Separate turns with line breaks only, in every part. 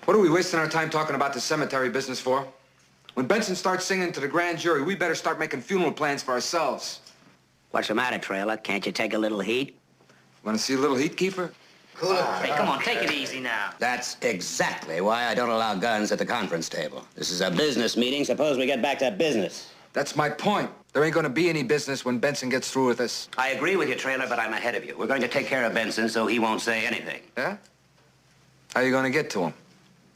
What are we wasting our time talking about the cemetery business for? When Benson starts singing to the grand jury, we better start making funeral plans for ourselves.
What's the matter, Trailer? Can't you take a little heat?
Want to see a little heat, Keeper?
Cool it.
Hey, come on, take it easy now.
That's exactly why I don't allow guns at the conference table. This is a business meeting. Suppose we get back to business.
That's my point. There ain't gonna be any business when Benson gets through with us.
I agree with you, Trailer, but I'm ahead of you. We're going to take care of Benson so he won't say anything.
Yeah? How you gonna get to him?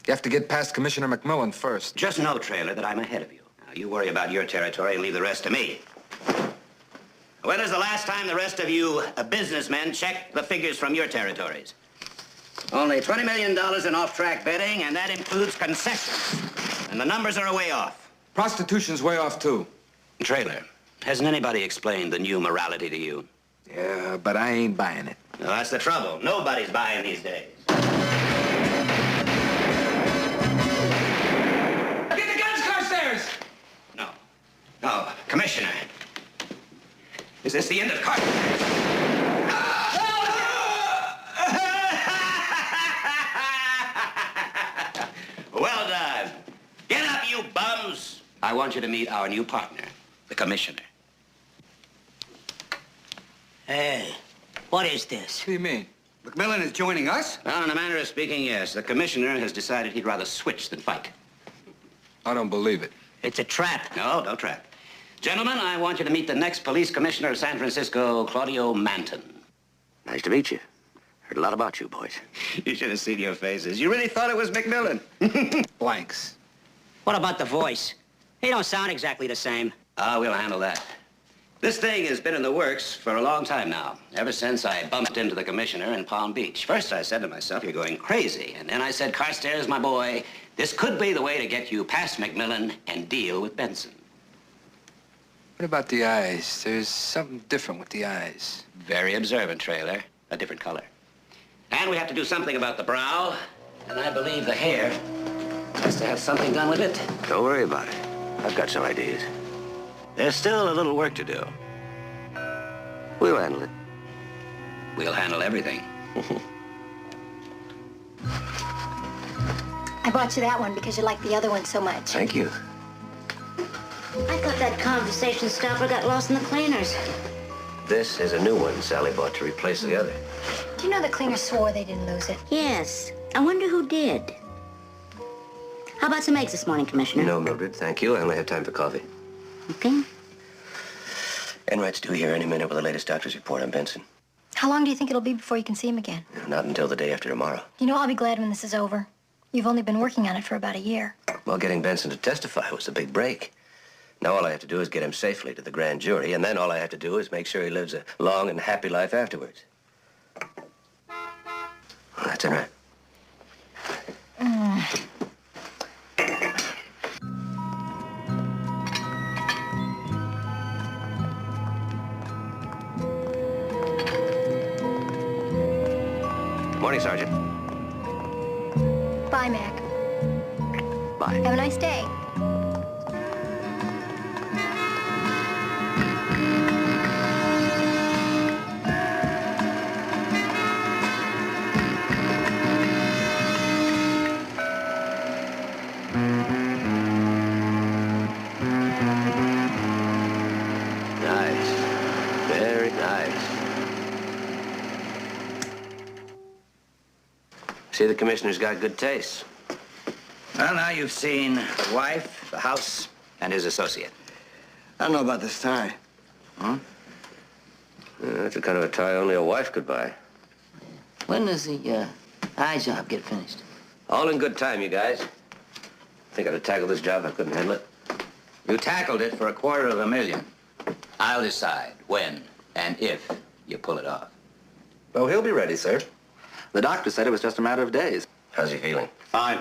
You have to get past Commissioner McMillan first.
Just know, Trailer, that I'm ahead of you. Now, you worry about your territory and leave the rest to me. When is the last time the rest of you businessmen checked the figures from your territories? Only $20 million in off-track betting, and that includes concessions. And the numbers are way off.
Prostitution's way off, too.
Trailer, hasn't anybody explained the new morality to you?
Yeah, but I ain't buying it.
Well, that's the trouble. Nobody's buying these days.
Get the guns, Carstairs!
No, Commissioner. Is this the end of Carstairs? Well done. Get up, you bums. I want you to meet our new partner, the Commissioner.
Hey, what is this?
What do you mean?
McMillan is joining us?
Well, in a manner of speaking, yes. The Commissioner has decided he'd rather switch than fight.
I don't believe it.
It's a trap.
No, don't trap. Gentlemen, I want you to meet the next police commissioner of San Francisco, Claudio Manton. Nice to meet you. Heard a lot about you, boys. You should have seen your faces. You really thought it was McMillan.
Blanks.
What about the voice? He don't sound exactly the same.
We'll handle that. This thing has been in the works for a long time now, ever since I bumped into the commissioner in Palm Beach. First, I said to myself, you're going crazy. And then I said, Carstairs, my boy, this could be the way to get you past McMillan and deal with Benson.
What about the eyes? There's something different with the eyes.
Very observant, Trailer. A different color. And we have to do something about the brow. And I believe the hair has to have something done with it. Don't worry about it. I've got some ideas. There's still a little work to do. We'll handle it. We'll handle everything.
I bought you that one because you like the other one so much.
Thank you.
I thought that conversation stopper got lost in the cleaners.
This is a new one Sally bought to replace the other.
Do you know the cleaners swore they didn't lose it?
Yes. I wonder who did. How about some eggs this morning, Commissioner?
No, Mildred, thank you. I only have time for coffee.
Okay.
Enright's due here any minute with the latest doctor's report on Benson.
How long do you think it'll be before you can see him again?
Not until the day after tomorrow.
You know, I'll be glad when this is over. You've only been working on it for about a year.
Well, getting Benson to testify was a big break. Now all I have to do is get him safely to the grand jury, and then all I have to do is make sure he lives a long and happy life afterwards. Well, that's all right. Morning, Sergeant.
Bye, Mac.
Bye.
Have a nice day.
Nice. Very nice. See, the commissioner's got good taste. Well, now you've seen the wife, the house, and his associate.
I don't know about this tie.
Huh? That's the kind of a tie only a wife could buy.
When does the eye job get finished?
All in good time, you guys. Think I'd have tackled this job if I couldn't handle it? You tackled it for $250,000. I'll decide when and if you pull it off.
Oh, he'll be ready, sir. The doctor said it was just a matter of days.
How's he feeling?
Fine.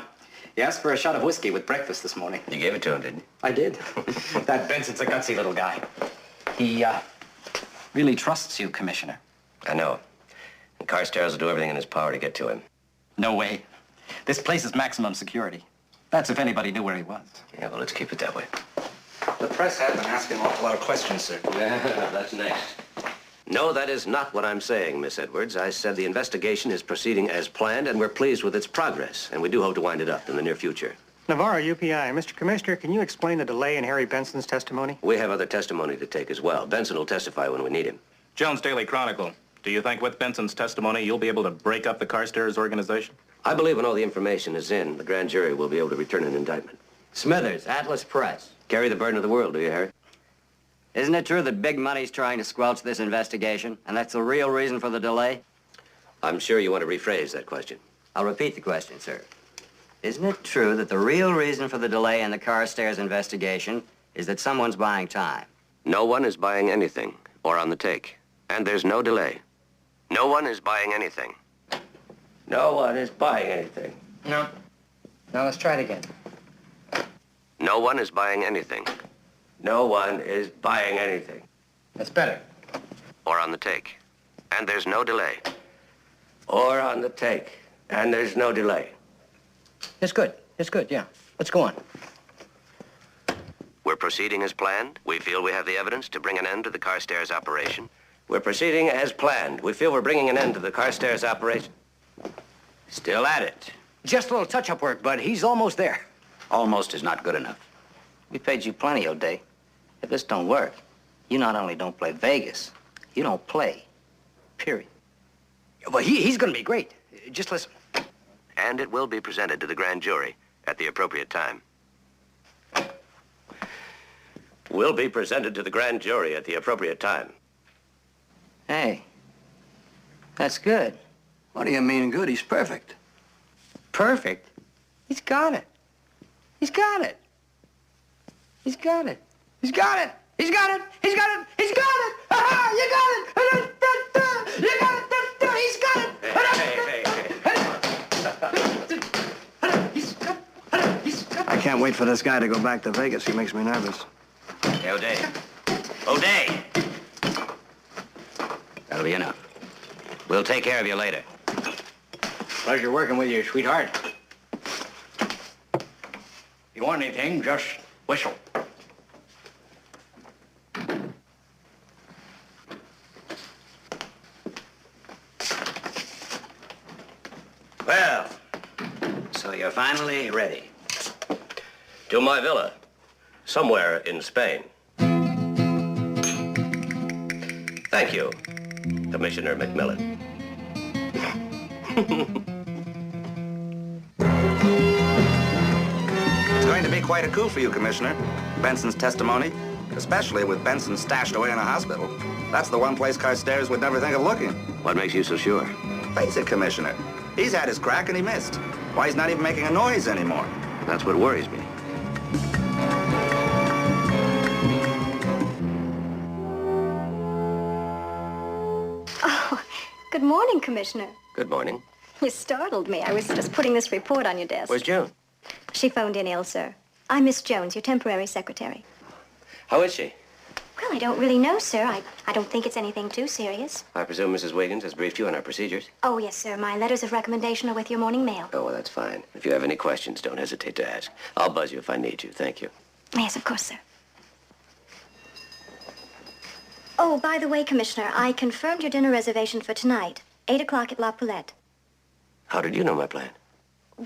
He asked for a shot of whiskey with breakfast this morning.
You gave it to him, didn't you?
I did. That Benson's a gutsy little guy. He, really trusts you, Commissioner.
I know. And Carstairs will do everything in his power to get to him.
No way. This place is maximum security. That's if anybody knew where he was.
Yeah, well, let's keep it that way.
The press has been asking an awful lot of questions, sir.
Yeah, that's next. No, that is not what I'm saying, Miss Edwards. I said the investigation is proceeding as planned, and we're pleased with its progress, and we do hope to wind it up in the near future.
Navarro, UPI. Mr. Commissioner, can you explain the delay in Harry Benson's testimony?
We have other testimony to take as well. Benson will testify when we need him.
Jones Daily Chronicle. Do you think with Benson's testimony you'll be able to break up the Carstairs organization?
I believe when all the information is in, the grand jury will be able to return an indictment.
Smithers, Atlas Press.
Carry the burden of the world, do you, Harry?
Isn't it true that big money's trying to squelch this investigation, and that's the real reason for the delay?
I'm sure you want to rephrase that question.
I'll repeat the question, sir. Isn't it true that the real reason for the delay in the Carstairs investigation is that someone's buying time?
No one is buying anything or on the take, and there's no delay. No one is buying anything. No one is buying anything.
No. Now let's try it again.
No one is buying anything. No one is buying anything.
That's better.
Or on the take, and there's no delay. Or on the take, and there's no delay.
It's good. It's good, yeah. Let's go on.
We're proceeding as planned. We feel we have the evidence to bring an end to the Carstairs operation. We're proceeding as planned. We feel we're bringing an end to the Carstairs operation. Still at it.
Just a little touch-up work, bud. He's almost there.
Almost is not good enough. We paid you plenty, O'Day. If this don't work, you not only don't play Vegas, you don't play. Period.
Well, he's gonna be great. Just listen.
And it will be presented to the grand jury at the appropriate time. Will be presented to the grand jury at the appropriate time.
Hey, that's good.
What do you mean good? He's perfect.
Perfect?
He's got it. He's got it. He's got it. He's got it. He's got it. He's got it. He's got it. Aha! You got it. You got it. He's got it. I can't wait for this guy to go back to Vegas. He makes me nervous.
Hey, O'Day. O'Day!
That'll be enough.
We'll take care of you later.
Pleasure working with you, sweetheart. If you want anything, just whistle.
Well,
So you're finally ready.
to my villa, somewhere in Spain. Thank you, Commissioner McMillan.
It's going to be quite a coup for you, Commissioner. Benson's testimony, especially with Benson stashed away in a hospital. That's the one place Carstairs would never think of looking.
What makes you so sure?
Face it, Commissioner. He's had his crack and he missed. Why, he's not even making a noise anymore.
That's what worries me.
Oh, good morning, Commissioner.
Good morning.
You startled me. I was just putting this report on your desk.
Where's June?
She phoned in ill, sir. I'm Miss Jones, your temporary secretary.
How is she?
Well, I don't really know, sir. I don't think it's anything too serious.
I presume Mrs. Wiggins has briefed you on our procedures.
Oh, yes, sir. My letters of recommendation are with your morning mail.
Oh, well, that's fine. If you have any questions, don't hesitate to ask. I'll buzz you if I need you. Thank you.
Yes, of course, sir. Oh, by the way, Commissioner, I confirmed your dinner reservation for tonight. 8 o'clock at La Poulette.
How did you know my plan?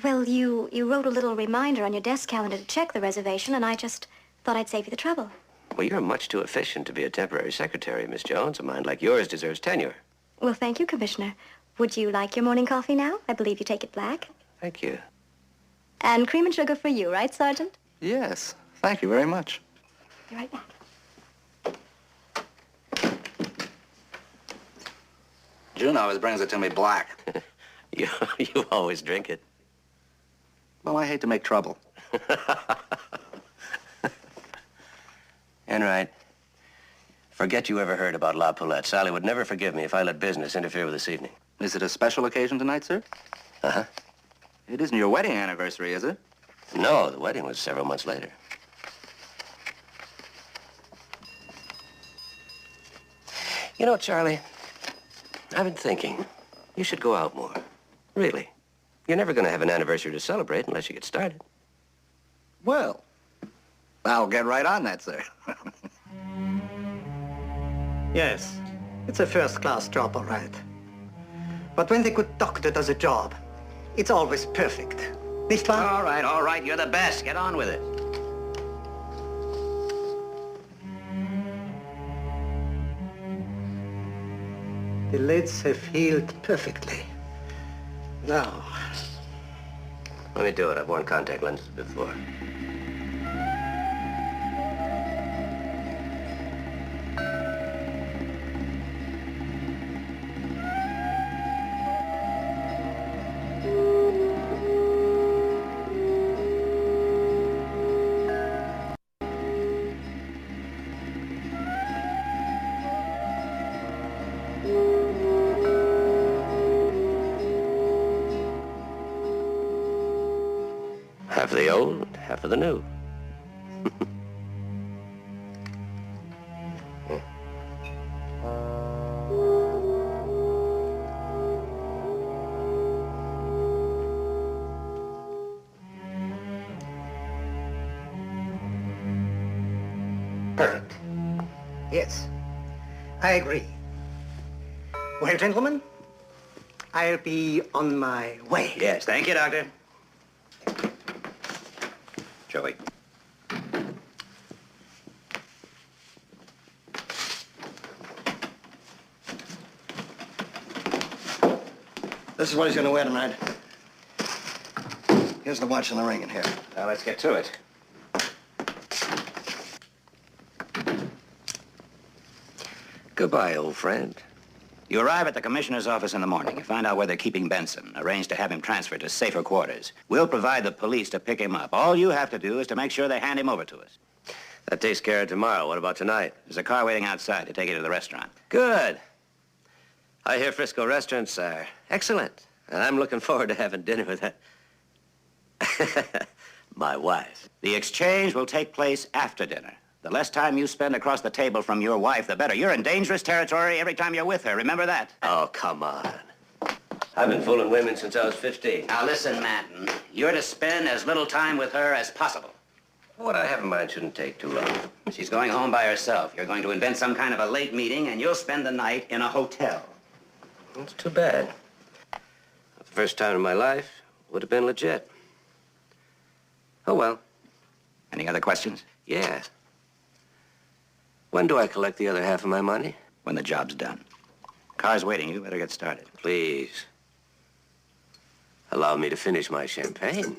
Well, you wrote a little reminder on your desk calendar to check the reservation, and I just thought I'd save you the trouble.
Well, you're much too efficient to be a temporary secretary, Miss Jones. A mind like yours deserves tenure.
Well, thank you, Commissioner. Would you like your morning coffee now? I believe you take it black.
Thank you.
And cream and sugar for you, right, Sergeant?
Yes, thank you very much.
Be right back.
June always brings it to me black.
You always drink it.
Well, I hate to make trouble.
Enright, forget you ever heard about La Poulette. Sally would never forgive me if I let business interfere with this evening.
Is it a special occasion tonight, sir?
Uh-huh.
It isn't your wedding anniversary, is it?
No, the wedding was several months later. You know, Charlie, I've been thinking, you should go out more. Really. You're never going to have an anniversary to celebrate unless you get started.
Well, I'll get right on that, sir.
Yes.
It's a first-class job, all right. But when the good doctor does a job, it's always perfect. Nicht wahr?
All right, you're the best. Get on with it.
The lids have healed perfectly. Now,
Let me do it. I've worn contact lenses before. Half of the old, half of the new.
perfect. Yes, I agree. Well, gentlemen, I'll be on my way.
Yes, thank you, Doctor. Joey.
This is what he's going to wear tonight. Here's the watch and the ring in here.
Now, let's get to it.
Goodbye, old friend.
You arrive at the commissioner's office in the morning. You find out where they're keeping Benson. Arrange to have him transferred to safer quarters. We'll provide the police to pick him up. All you have to do is to make sure they hand him over to us.
That takes care of tomorrow. What about tonight?
There's a car waiting outside to take you to the restaurant.
Good. I hear Frisco restaurants are excellent. And I'm looking forward to having dinner with that. My wife.
The exchange will take place after dinner. The less time you spend across the table from your wife, the better. You're in dangerous territory every time you're with her. Remember that?
Oh, come on. I've been fooling women since I was 15.
Now, listen, Manton. You're to spend as little time with her as possible.
What I have in mind shouldn't take too long.
She's going home by herself. You're going to invent some kind of a late meeting, and you'll spend the night in a hotel.
That's too bad. The first time in my life would have been legit. Oh, well.
Any other questions?
Yeah. When do I collect the other half of my money?
When the job's done. Car's waiting. You better get started.
Please. Allow me to finish my champagne.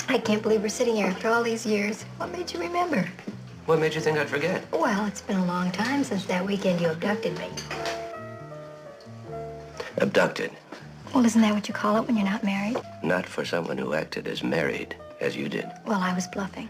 I can't believe we're sitting here after all these years. What made you remember?
What made you think I'd forget?
Well, it's been a long time since that weekend you abducted me.
Abducted.
Well, isn't that what you call it when you're not married?
Not for someone who acted as married as you did.
Well, I was bluffing.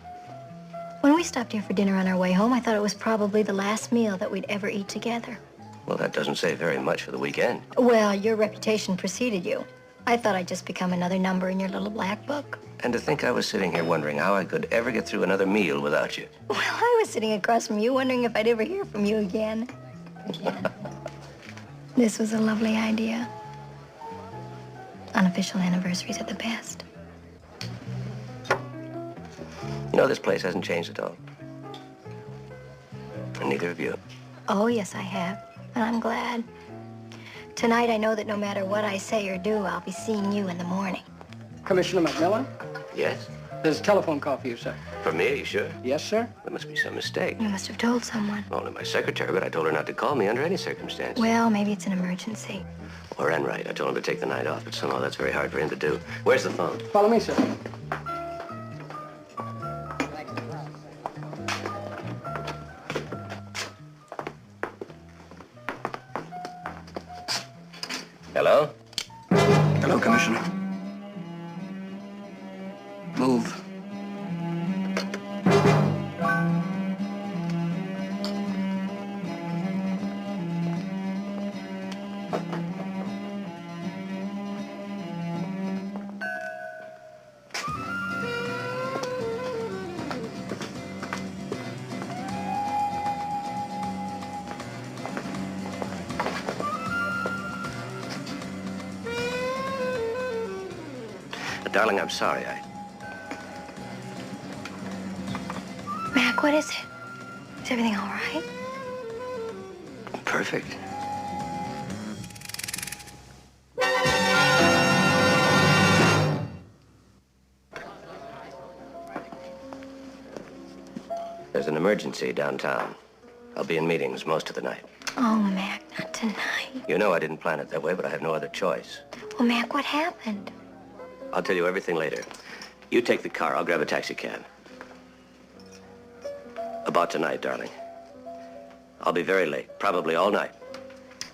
When we stopped here for dinner on our way home, I thought it was probably the last meal that we'd ever eat together.
Well, that doesn't say very much for the weekend.
Well, your reputation preceded you. I thought I'd just become another number in your little black book.
And to think I was sitting here wondering how I could ever get through another meal without you.
Well, I was sitting across from you wondering if I'd ever hear from you again. Yeah. This was a lovely idea. Unofficial anniversaries are the best.
You know, this place hasn't changed at all. And neither have you.
Oh, yes, I have. And I'm glad. Tonight, I know that no matter what I say or do, I'll be seeing you in the morning.
Commissioner McMillan,
Yes?
there's a telephone call for you, sir.
For me, are you sure?
Yes, sir.
There must be some mistake.
You must have told someone.
Only my secretary, but I told her not to call me under any circumstance.
Well, maybe it's an emergency.
Or Enright. I told him to take the night off, but somehow that's very hard for him to do. Where's the phone?
Follow me, sir.
Hello?
Hello, Commissioner. Move.
Darling, I'm sorry.
Mac, what is it? Is everything all right?
Perfect.
There's an emergency downtown. I'll be in meetings most of the night.
Oh, Mac, not tonight.
You know I didn't plan it that way, but I have no other choice.
Well, Mac, what happened?
I'll tell you everything later. You take the car. I'll grab a taxi cab. About tonight, darling. I'll be very late, probably all night.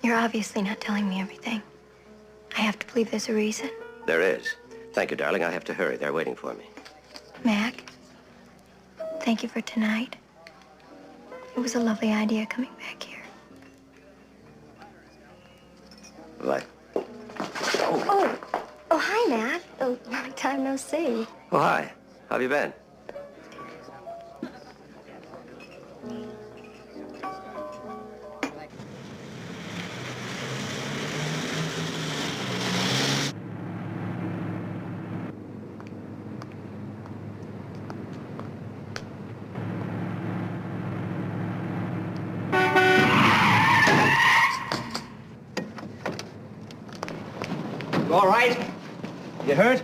You're obviously not telling me everything. I have to believe there's a reason.
There is. Thank you, darling. I have to hurry. They're waiting for me.
Mac, thank you for tonight. It was a lovely idea coming back here.
Bye.
Oh, hi, Mac. Oh, long time no see.
Oh, hi. How have you been?
You all right? You hurt?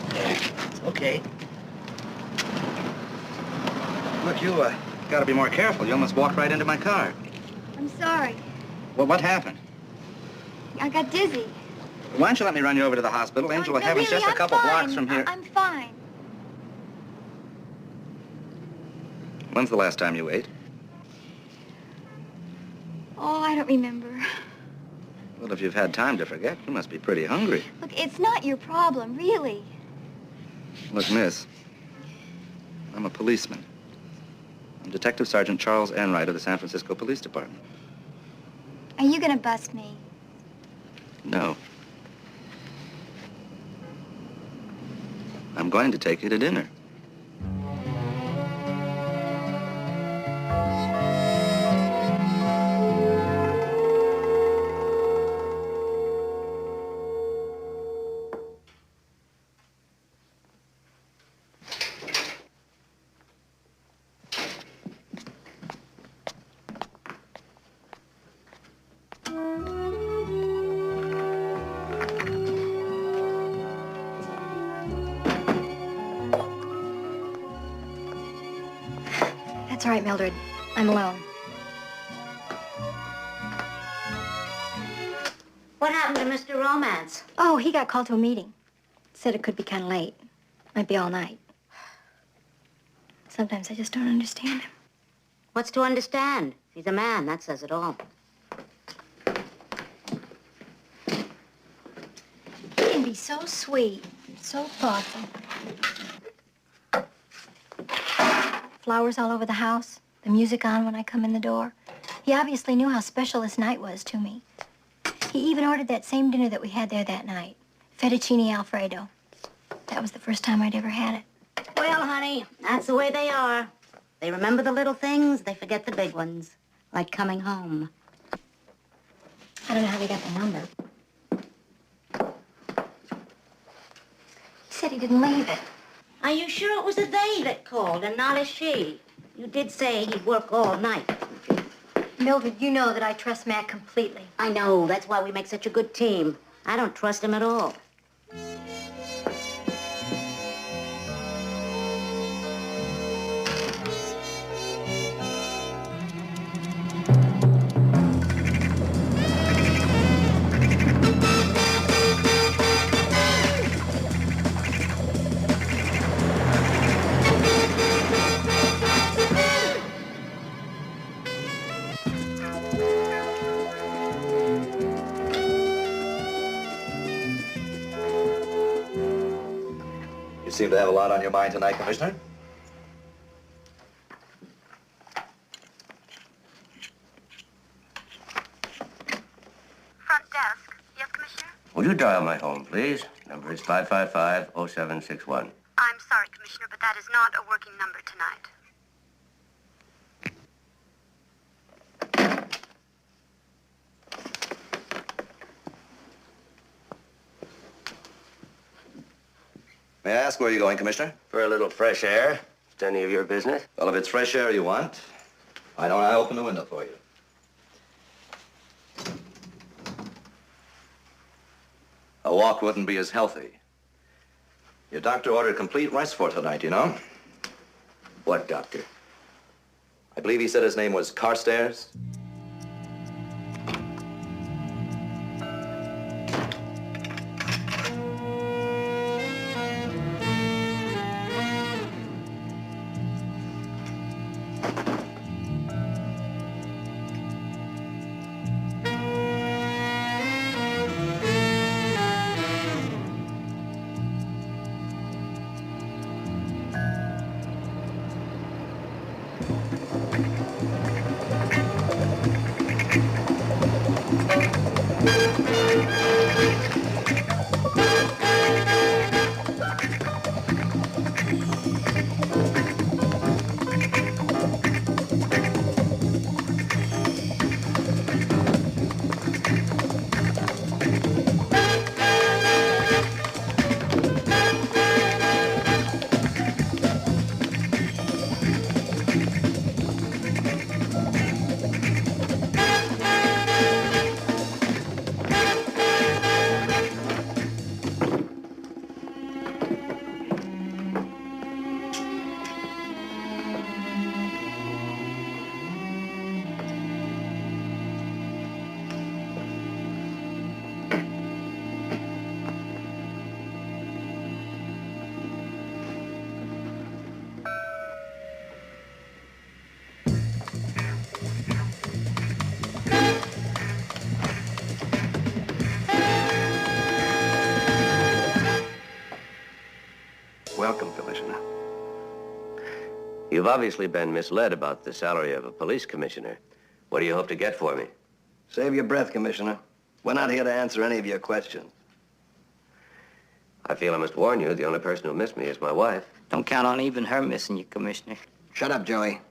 It's okay.
Look, you, gotta be more careful. You almost walked right into my car.
I'm sorry.
Well, what happened?
I got dizzy.
Why don't you let me run you over to the hospital? Angela
No,
Heaven's
really,
just a
I'm
couple
fine.
blocks from here.
I'm fine.
When's the last time you ate?
Oh, I don't remember.
Well, if you've had time to forget, you must be pretty hungry.
Look, it's not your problem, really.
Look, miss, I'm a policeman. I'm Detective Sergeant Charles Enright of the San Francisco Police Department.
Are you gonna bust me?
No. I'm going to take you to dinner.
That's all right, Mildred. I'm alone.
What happened to Mr. Romance?
Oh, he got called to a meeting. Said it could be kind of late. Might be all night. Sometimes I just don't understand him.
What's to understand? If he's a man, that says it all.
He can be so sweet, so thoughtful. Flowers all over the house, the music on when I come in the door. He obviously knew how special this night was to me. He even ordered that same dinner that we had there that night. Fettuccine Alfredo. That was the first time I'd ever had it.
Well, honey, that's the way they are. They remember the little things, they forget the big ones. Like coming home.
I don't know how they got the number. He said he didn't leave it.
Are you sure it was a they that called and not a she? You did say he'd work all night.
Mildred, you know that I trust Matt completely.
I know. That's why we make such a good team. I don't trust him at all.
You seem to have a lot on your mind tonight, Commissioner.
Front desk. Yes, Commissioner?
Will you dial my home, please? Number is 555-0761.
I'm sorry, Commissioner, but that is not a working number tonight.
May I ask where you're going, Commissioner?
For a little fresh air.
It's any of your business?
Well, if it's fresh air you want, why don't I open the window for you? A walk wouldn't be as healthy. Your doctor ordered complete rest for tonight, you know?
What doctor?
I believe he said his name was Carstairs.
Welcome, Commissioner. You've obviously been misled about the salary of a police commissioner. What do you hope to get for me?
Save your breath, Commissioner. We're not here to answer any of your questions.
I feel I must warn you, the only person who'll miss me is my wife.
Don't count on even her missing you, Commissioner.
Shut up, Joey.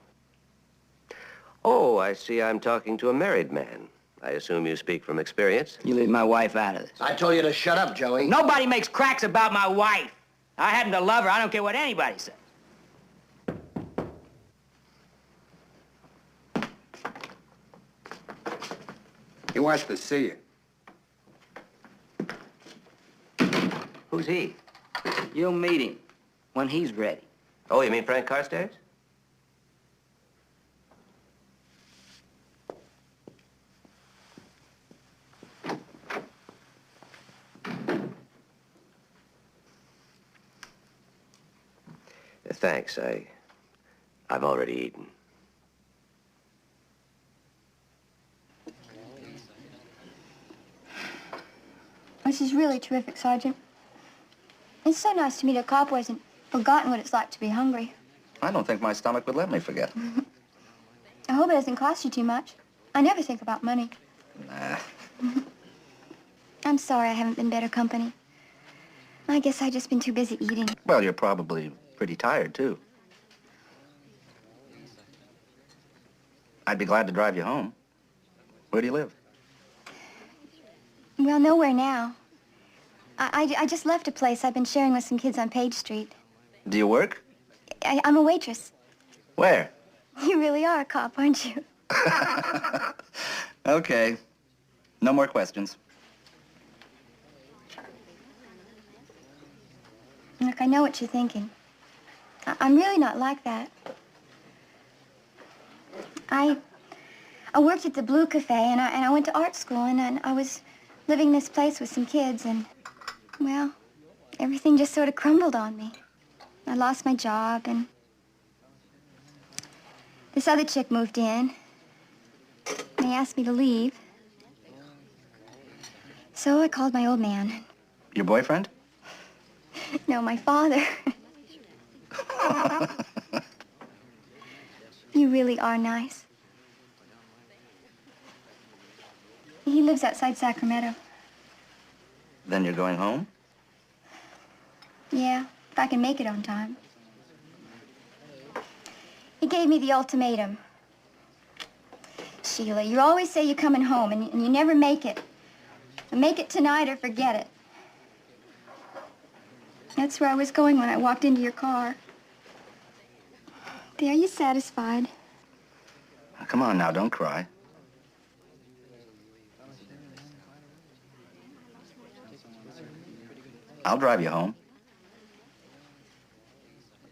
Oh, I see I'm talking to a married man. I assume you speak from experience.
You leave my wife out of this.
I told you to shut up, Joey.
Nobody makes cracks about my wife. I happen to love her. I don't care what anybody says.
He wants to see you.
Who's he? You'll meet him when he's ready.
Oh, you mean Frank Carstairs? Thanks. I've already eaten.
This is really terrific, Sergeant. It's so nice to meet a cop who hasn't forgotten what it's like to be hungry.
I don't think my stomach would let me forget.
I hope it doesn't cost you too much. I never think about money.
Nah.
I'm sorry I haven't been better company. I guess I've just been too busy eating.
Well, you're probably pretty tired, too. I'd be glad to drive you home. Where do you live?
Well, nowhere now. I just left a place I've been sharing with some kids on Page Street.
Do you work?
I'm a waitress.
Where?
You really are a cop, aren't you?
Okay. No more questions.
Look, I know what you're thinking. I'm really not like that. I worked at the Blue Cafe, and I went to art school, and I was living in this place with some kids, and, well, everything just sort of crumbled on me. I lost my job, and this other chick moved in. They asked me to leave. So I called my old man.
Your boyfriend?
No, my father. You really are nice. He lives outside Sacramento.
Then you're going home?
Yeah, if I can make it on time. He gave me the ultimatum. Sheila, you always say you're coming home, and you never make it. Make it tonight or forget it. That's where I was going when I walked into your car. There, you satisfied?
Come on now, don't cry. I'll drive you home.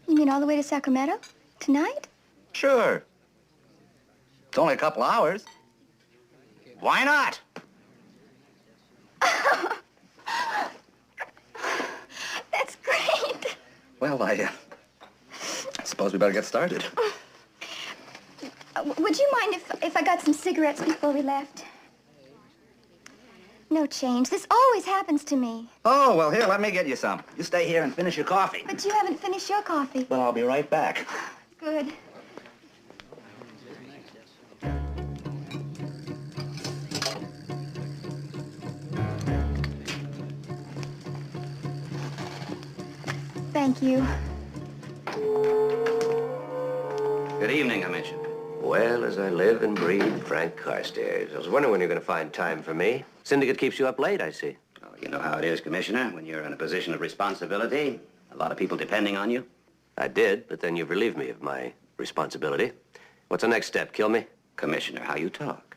You mean all the way to Sacramento? Tonight?
Sure. It's only a couple hours. Why not?
That's great.
Well, I suppose we better get started.
Would you mind if I got some cigarettes before we left? No change. This always happens to me.
Oh, well, here, let me get you some. You stay here and finish your coffee.
But you haven't finished your coffee.
Well, I'll be right back.
Good. Thank you.
Good evening, Commissioner. Well, as I live and breathe, Frank Carstairs. I was wondering when you're going to find time for me. Syndicate keeps you up late, I see.
Oh, you know how it is, Commissioner, when you're in a position of responsibility, a lot of people depending on you.
I did, but then you've relieved me of my responsibility. What's the next step? Kill me?
Commissioner, how you talk.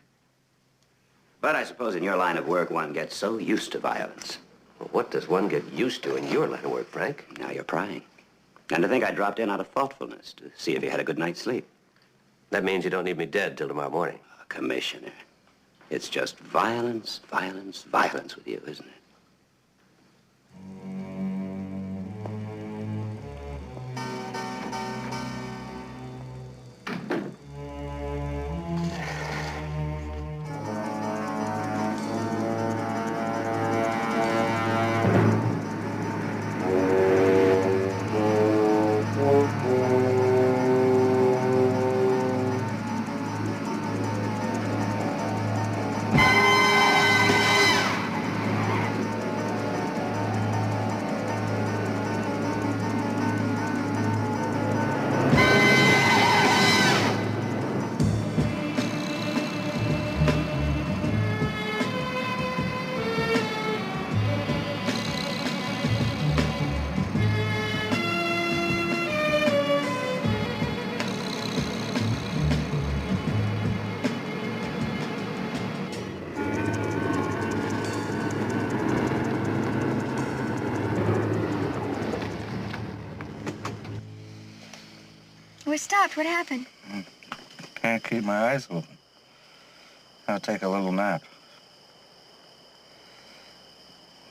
But I suppose in your line of work, one gets so used to violence.
Well, what does one get used to in your line of work, Frank?
Now you're prying. And to think I dropped in out of thoughtfulness to see if you had a good night's sleep.
That means you don't need me dead till tomorrow morning.
Commissioner, it's just violence, violence, violence with you, isn't it?
We're stopped. What happened?
Can't keep my eyes open. I'll take a little nap.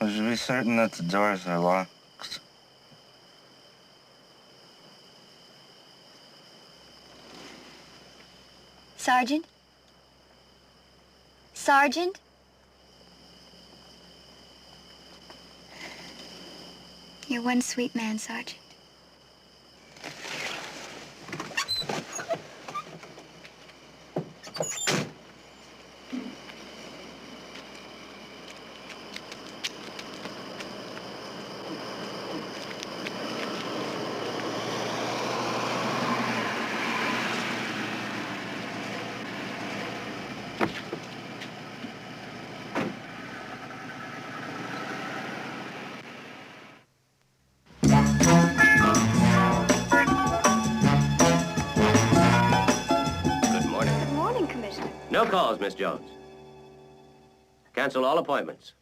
We should be certain that the doors are locked.
Sergeant? Sergeant? You're one sweet man, Sergeant.
No calls, Miss Jones. Cancel all appointments.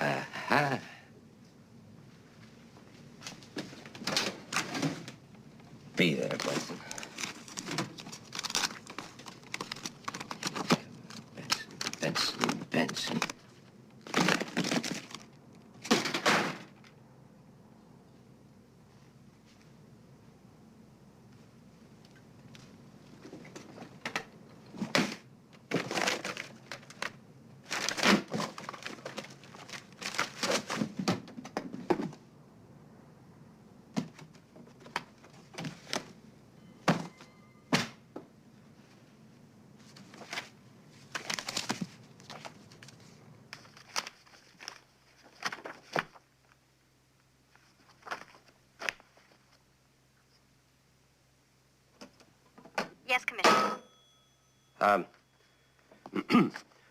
Aha.
Be there, Benson.
Benson.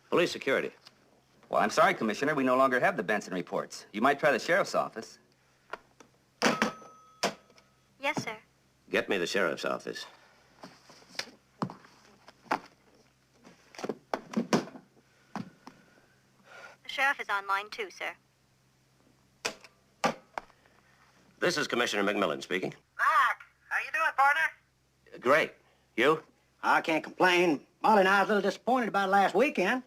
Police security.
Well, I'm sorry, Commissioner. We no longer have the Benson reports. You might try the sheriff's office.
Yes, sir.
Get me the sheriff's office.
The sheriff is on line 2, sir.
This is Commissioner McMillan speaking.
Mac, how you doing, partner?
Great. You?
I can't complain. Molly and I was a little disappointed about last weekend.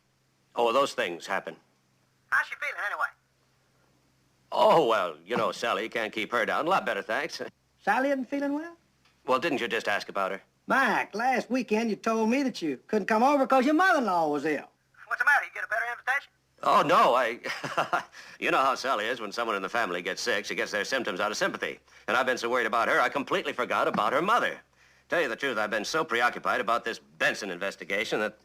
Oh, those things happen.
How's she feeling, anyway?
Oh, well, you know, Sally can't keep her down. A lot better, thanks.
Sally isn't feeling well?
Well, didn't you just ask about her?
Mike, last weekend you told me that you couldn't come over because your mother-in-law was ill.
What's the matter? You get a better invitation?
Oh, no, you know how Sally is when someone in the family gets sick. She gets their symptoms out of sympathy. And I've been so worried about her, I completely forgot about her mother. Tell you the truth, I've been so preoccupied about this Benson investigation that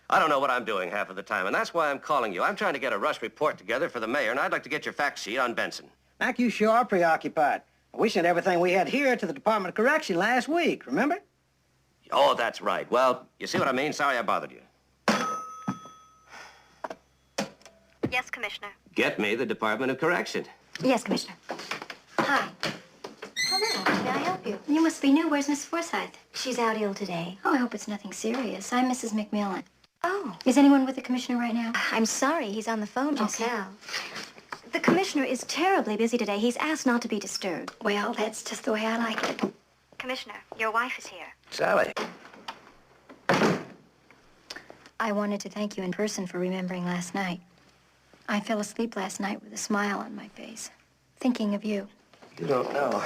I don't know what I'm doing half of the time. And that's why I'm calling you. I'm trying to get a rush report together for the mayor, and I'd like to get your fact sheet on Benson.
Mac, you sure are preoccupied. We sent everything we had here to the Department of Correction last week, remember?
Oh, that's right. Well, you see what I mean? Sorry I bothered you.
Yes, Commissioner.
Get me the Department of Correction.
Yes, Commissioner. Hi. Hello. May I help you? You must be new. Where's Miss Forsythe? She's out ill today. Oh, I hope it's nothing serious. I'm Mrs. McMillan.
Oh.
Is anyone with the commissioner right now?
I'm sorry. He's on the phone just
Okay.
now. The commissioner is terribly busy today. He's asked not to be disturbed.
Well, that's just the way I like it.
Commissioner, your wife is here.
Sally.
I wanted to thank you in person for remembering last night. I fell asleep last night with a smile on my face, thinking of you.
You don't know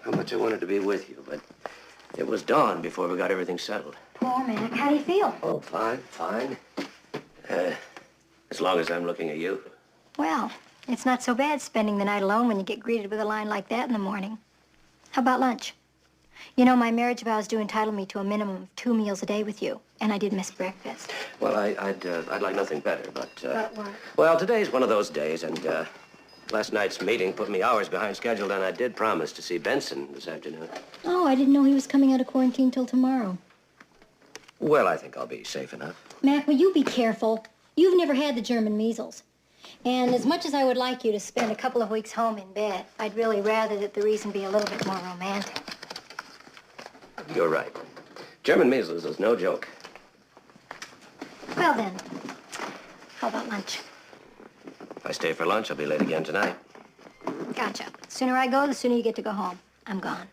how much I wanted to be with you, but it was dawn before we got everything settled.
Poor Mac. How do you feel?
Oh, fine, fine. As long as I'm looking at you.
Well, it's not so bad spending the night alone when you get greeted with a line like that in the morning. How about lunch? You know, my marriage vows do entitle me to a minimum of 2 meals a day with you, and I did miss breakfast.
Well, I'd like nothing better, but...
But what?
Well, today's one of those days, and last night's meeting put me hours behind schedule, and I did promise to see Benson this afternoon.
Oh, I didn't know he was coming out of quarantine till tomorrow.
Well, I think I'll be safe enough.
Mac, will you be careful? You've never had the German measles. And as much as I would like you to spend a couple of weeks home in bed, I'd really rather that the reason be a little bit more romantic.
You're right. German measles is no joke.
Well then, how about lunch?
If I stay for lunch, I'll be late again tonight.
Gotcha. The sooner I go, the sooner you get to go home. I'm gone.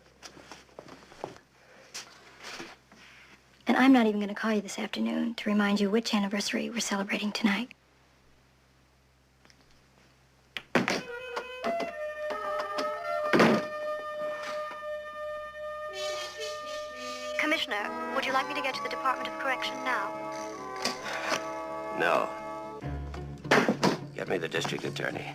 And I'm not even going to call you this afternoon to remind you which anniversary we're celebrating tonight.
Commissioner, would you like me to get to the Department of Correction now?
No. Get me the district attorney.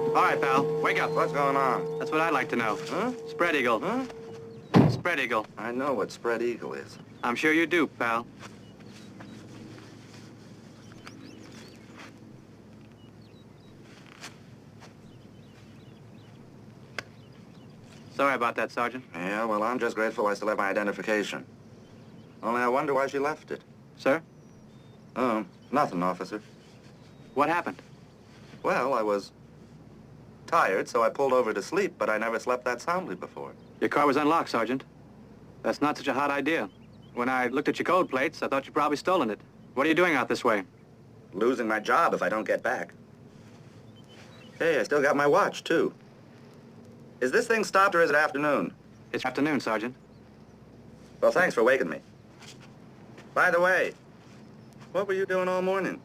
All right, pal. Wake up.
What's going on?
That's what I'd like to know.
Huh?
Spread eagle.
Huh?
Spread eagle.
I know what spread eagle is.
I'm sure you do, pal. Sorry about that, Sergeant.
Yeah, well, I'm just grateful I still have my identification. Only I wonder why she left it.
Sir?
Oh, nothing, officer.
What happened?
Well, I was tired, so I pulled over to sleep, but I never slept that soundly before.
Your car was unlocked, Sergeant. That's not such a hot idea. When I looked at your code plates, I thought you'd probably stolen it. What are you doing out this way?
Losing my job if I don't get back. Hey, I still got my watch, too. Is this thing stopped or is it afternoon?
It's afternoon, Sergeant.
Well, thanks for waking me. By the way, what were you doing all morning?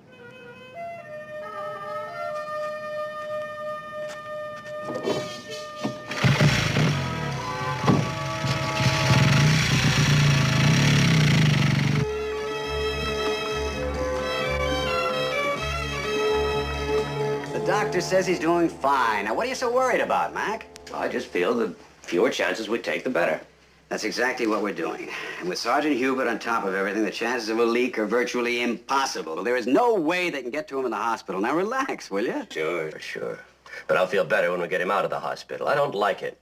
The doctor says he's doing fine. Now, what are you so worried about, Mac?
I just feel the fewer chances we take, the better.
That's exactly what we're doing. And with Sergeant Hubert on top of everything, the chances of a leak are virtually impossible. There is no way they can get to him in the hospital. Now relax, will you?
Sure. But I'll feel better when we get him out of the hospital. I don't like it.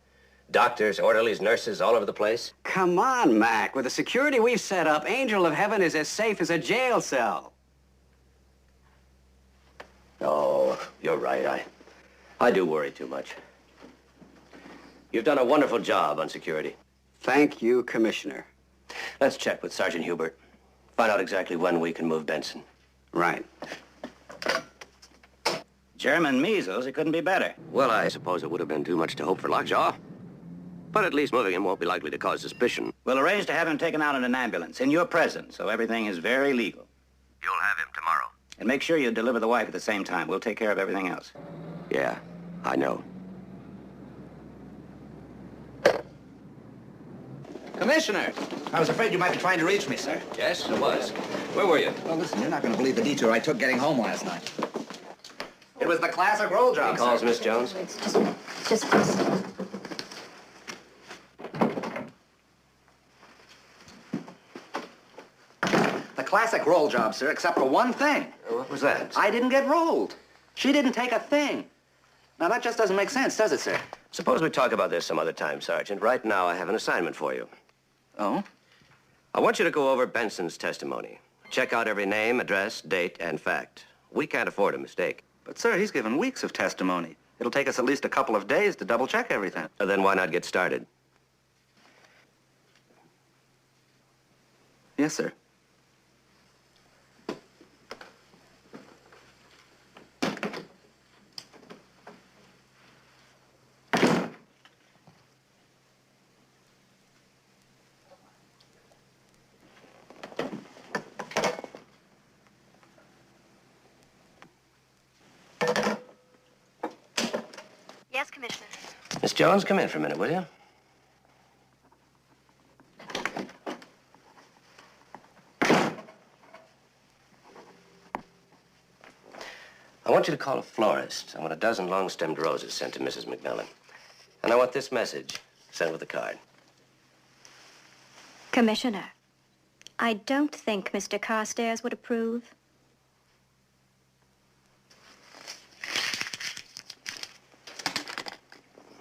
Doctors, orderlies, nurses, all over the place.
Come on, Mac. With the security we've set up, Angel of Heaven is as safe as a jail cell.
Oh, you're right. I do worry too much. You've done a wonderful job on security.
Thank you, Commissioner.
Let's check with Sergeant Hubert. Find out exactly when we can move Benson.
Right.
German measles, it couldn't be better.
Well, I suppose it would have been too much to hope for lockjaw. But at least moving him won't be likely to cause suspicion.
We'll arrange to have him taken out in an ambulance in your presence, so everything is very legal.
You'll have him tomorrow.
And make sure you deliver the wife at the same time. We'll take care of everything else.
Yeah, I know.
Commissioner, I was afraid you might be trying to reach me, sir.
Yes, it was. Where were you?
Well, listen, you're not going to believe the detour I took getting home last night. It was the classic roll job,
He calls,
sir.
Miss Jones?
It's just this.
The classic roll job, sir, except for one thing.
What was that?
I didn't get rolled. She didn't take a thing. Now, that just doesn't make sense, does it, sir?
Suppose we talk about this some other time, Sergeant. Right now, I have an assignment for you.
Oh?
I want you to go over Benson's testimony. Check out every name, address, date, and fact. We can't afford a mistake.
But, sir, he's given weeks of testimony. It'll take us at least a couple of days to double-check everything.
Then why not get started?
Yes, sir.
Yes, Commissioner.
Miss Jones, come in for a minute, will you? I want you to call a florist. I want a dozen long-stemmed roses sent to Mrs. McMillan. And I want this message sent with the card.
Commissioner, I don't think Mr. Carstairs would approve.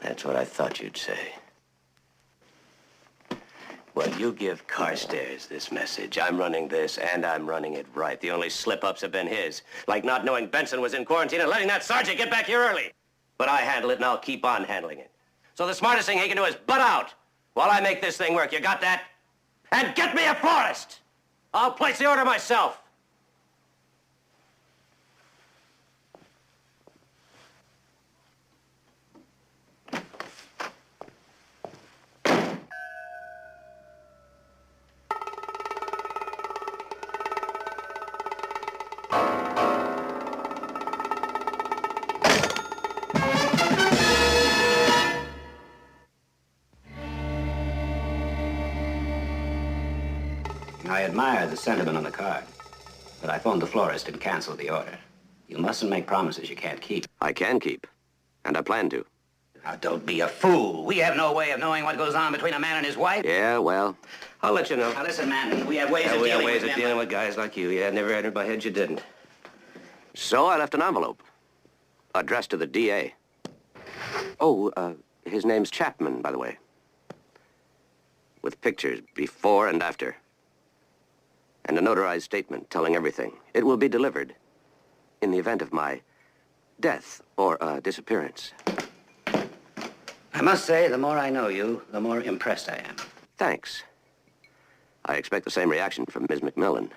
That's what I thought you'd say. Well, you give Carstairs this message. I'm running this, and I'm running it right. The only slip-ups have been his. Like not knowing Benson was in quarantine and letting that sergeant get back here early. But I handle it, and I'll keep on handling it. So the smartest thing he can do is butt out while I make this thing work. You got that? And get me a florist! I'll place the order myself.
I admire the sentiment on the card, but I phoned the florist and canceled the order. You mustn't make promises you can't keep.
I can keep, and I plan to.
Now, don't be a fool. We have no way of knowing what goes on between a man and his wife.
Yeah, well, I'll let you know.
Now, listen, man, we have ways of
we have
dealing
ways
with
of
them.
dealing with guys like you. Yeah, it never entered my head you didn't. So I left an envelope, addressed to the DA. Oh, his name's Chapman, by the way. With pictures before and after. And a notarized statement telling everything. It will be delivered in the event of my death or disappearance.
I must say, the more I know you, the more impressed I am.
Thanks. I expect the same reaction from Ms. McMillan.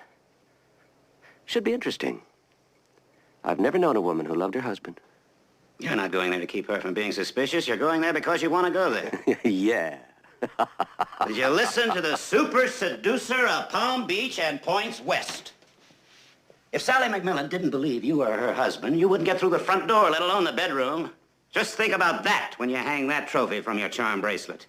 Should be interesting. I've never known a woman who loved her husband.
You're not going there to keep her from being suspicious. You're going there because you want to go there.
Yeah.
Did you listen to the super seducer of Palm Beach and points west? If Sally McMillan didn't believe you were her husband, you wouldn't get through the front door, let alone the bedroom. Just think about that when you hang that trophy from your charm bracelet.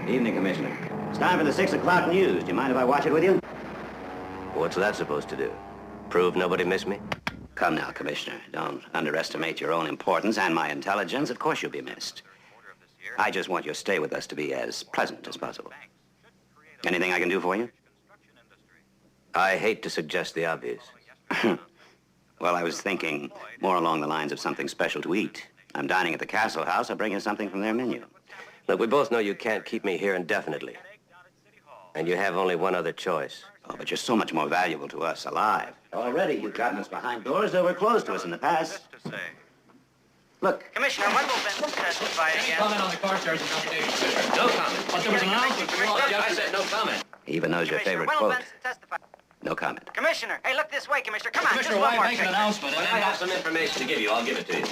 Evening, Commissioner. It's time for the 6 o'clock news. Do you mind if I watch it with you?
What's that supposed to do? Prove nobody missed me?
Come now, Commissioner. Don't underestimate your own importance and my intelligence. Of course you'll be missed. I just want your stay with us to be as pleasant as possible. Anything I can do for you?
I hate to suggest the obvious.
Well, I was thinking more along the lines of something special to eat. I'm dining at the Castle House. I'll bring you something from their menu.
Look, we both know you can't keep me here indefinitely. And you have only one other choice.
Oh, but you're so much more valuable to us alive. Already, you've gotten us behind doors that were closed to us in the past. Look.
Commissioner, when will Benson testify again?
Comment on the car charge investigation.
No comment.
But there was an announcement.
I said no comment.
He even knows your favorite
when will
quote.
Benson testify?
No comment.
Commissioner, hey, look this way, Commissioner. Come on,
Commissioner,
just one
why
more
make an
thing.
announcement?
When I have some information to give you, I'll give it to you.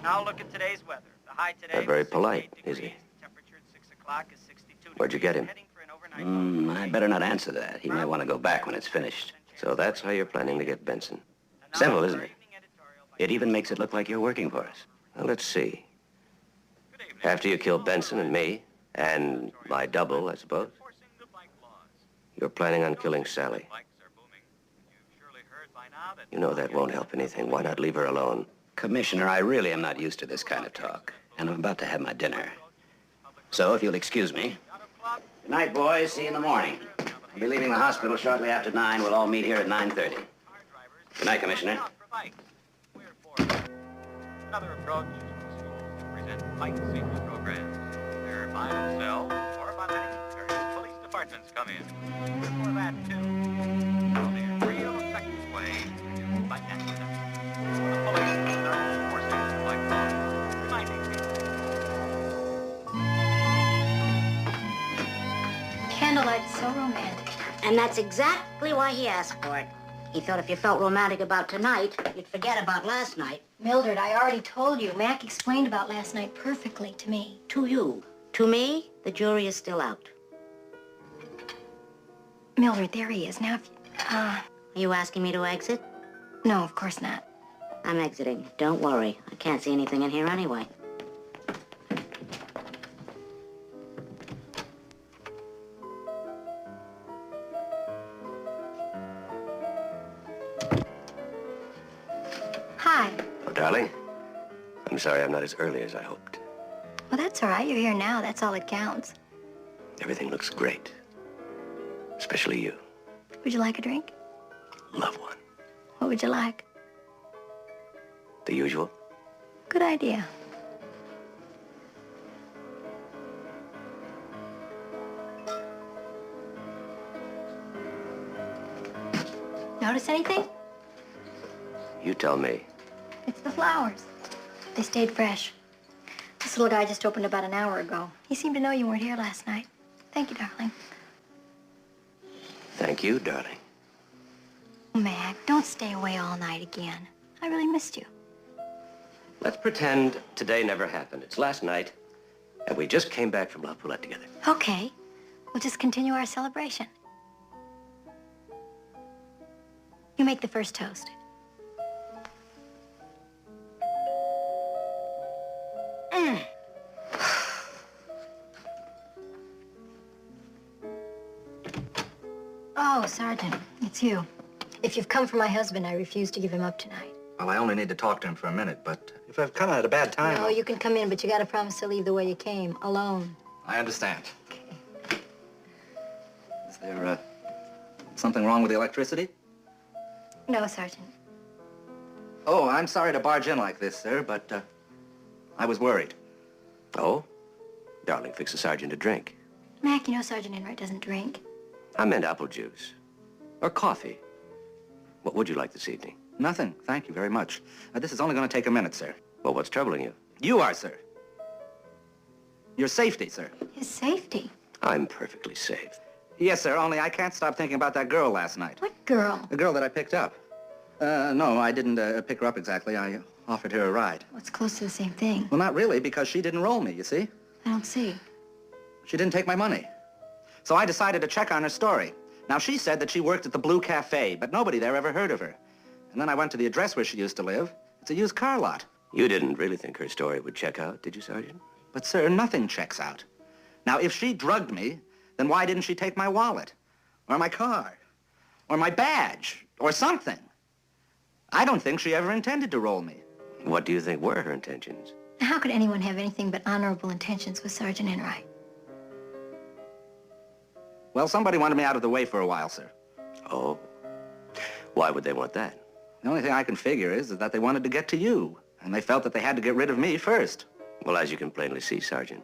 Now look at today's weather. The high today
Not very
is
polite,
68
is he?
degrees. Temperature at 6 o'clock is 62
Where'd you get him?
Heading for an overnight
I better not answer that. He might want to go back when it's finished.
So that's how you're planning to get Benson. Simple, isn't it?
It even makes it look like you're working for us.
Well, let's see. After you kill Benson and me, and my double, I suppose, you're planning on killing Sally. You know that won't help anything. Why not leave her alone?
Commissioner, I really am not used to this kind of talk, and I'm about to have my dinner. So, if you'll excuse me. Good night, boys. See you in the morning. I'll be leaving the hospital shortly after 9. We'll all meet here at 9:30. Good night, Commissioner.
Another approach to schools to present bike safety programs. They're by themselves or by letting various police departments come in. For that, too. Only a real effective way to reduce bike accidents. The police are enforcing bike laws, reminding people.
Candlelight is so romantic.
And that's exactly why he asked for it. He thought if you felt romantic about tonight, you'd forget about last night.
Mildred, I already told you. Mac explained about last night perfectly to me.
To you. To me, the jury is still out.
Mildred, there he is. Now, if
Are you asking me to exit?
no, of course not.
I'm exiting. Don't worry. I can't see anything in here anyway.
Hi.
Oh, darling, I'm sorry I'm not as early as I hoped.
Well, that's all right. You're here now. That's all that counts.
Everything looks great. Especially you.
Would you like a drink?
Love one.
What would you like?
The usual.
Good idea. Notice anything?
You tell me.
It's the flowers. They stayed fresh. This little guy just opened about an hour ago. He seemed to know you weren't here last night. Thank you, darling.
Thank you, darling.
Mac, don't stay away all night again. I really missed you.
Let's pretend today never happened. It's last night, and we just came back from La Poulette together.
Okay. We'll just continue our celebration. You make the first toast. Oh, Sergeant, it's you. If you've come for my husband, I refuse to give him up tonight.
Well, I only need to talk to him for a minute, but if I've come at a bad time...
No, you can come in, but you gotta promise to leave the way you came, alone.
I understand. Okay. Is there, something wrong with the electricity?
No, Sergeant.
Oh, I'm sorry to barge in like this, sir, but, I was worried.
Oh? Darling, fix the sergeant a drink.
Mac, you know Sergeant Enright doesn't drink.
I meant apple juice. Or coffee. What would you like this evening?
Nothing, thank you very much. This is only going to take a minute, sir.
Well, what's troubling you?
You are, sir. Your safety, sir.
His safety?
I'm perfectly safe.
Yes, sir, only I can't stop thinking about that girl last night.
What girl?
The girl that I picked up. No, I didn't pick her up exactly. I offered her a ride.
Well, it's close to the same thing.
Well, not really, because she didn't roll me, you see?
I don't see.
She didn't take my money. So I decided to check on her story. Now, she said that she worked at the Blue Cafe, but nobody there ever heard of her. And then I went to the address where she used to live. It's a used car lot.
You didn't really think her story would check out, did you, Sergeant?
But, sir, nothing checks out. Now, if she drugged me, then why didn't she take my wallet? Or my car? Or my badge? Or something? I don't think she ever intended to roll me.
What do you think were her intentions?
How could anyone have anything but honorable intentions with Sergeant Enright?
Well, somebody wanted me out of the way for a while, sir.
Oh. Why would they want that?
The only thing I can figure is that they wanted to get to you, and they felt that they had to get rid of me first.
Well, as you can plainly see, Sergeant,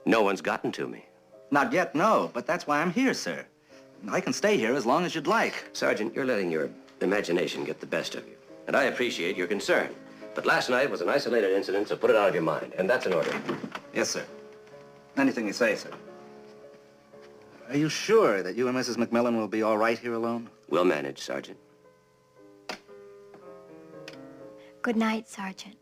no one's gotten to me.
Not yet, no, but that's why I'm here, sir. I can stay here as long as you'd like.
Sergeant, you're letting your imagination get the best of you, and I appreciate your concern. But last night was an isolated incident, so put it out of your mind, and that's an order.
Yes, sir. Anything you say, sir. Are you sure that you and Mrs. McMillan will be all right here alone?
We'll manage, Sergeant.
Good night, Sergeant.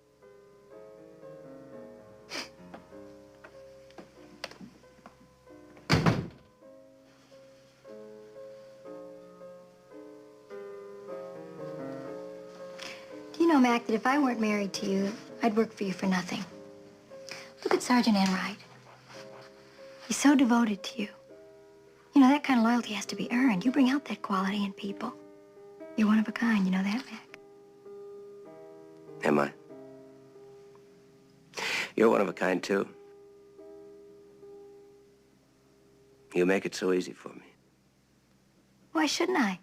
Do you know, Mac, that if I weren't married to you, I'd work for you for nothing? Look at Sergeant Enright. He's so devoted to you. You know, that kind of loyalty has to be earned. You bring out that quality in people. You're one of a kind, you know that, Mac?
Am I? You're one of a kind, too. You make it so easy for me.
Why shouldn't I?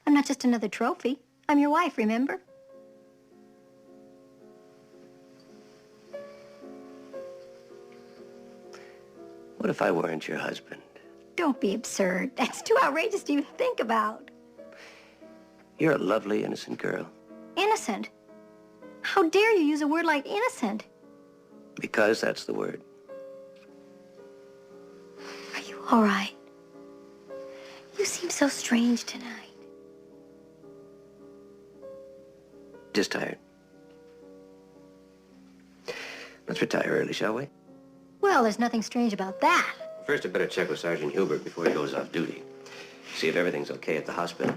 I'm not just another trophy. I'm your wife, remember?
What if I weren't your husband?
Don't be absurd. That's too outrageous to even think about.
You're a lovely, innocent girl.
Innocent? How dare you use a word like innocent?
Because that's the word.
Are you all right? You seem so strange tonight.
Just tired. Let's retire early, shall we?
Well, there's nothing strange about that.
First, I'd better check with Sergeant Hubert before he goes off duty. See if everything's okay at the hospital.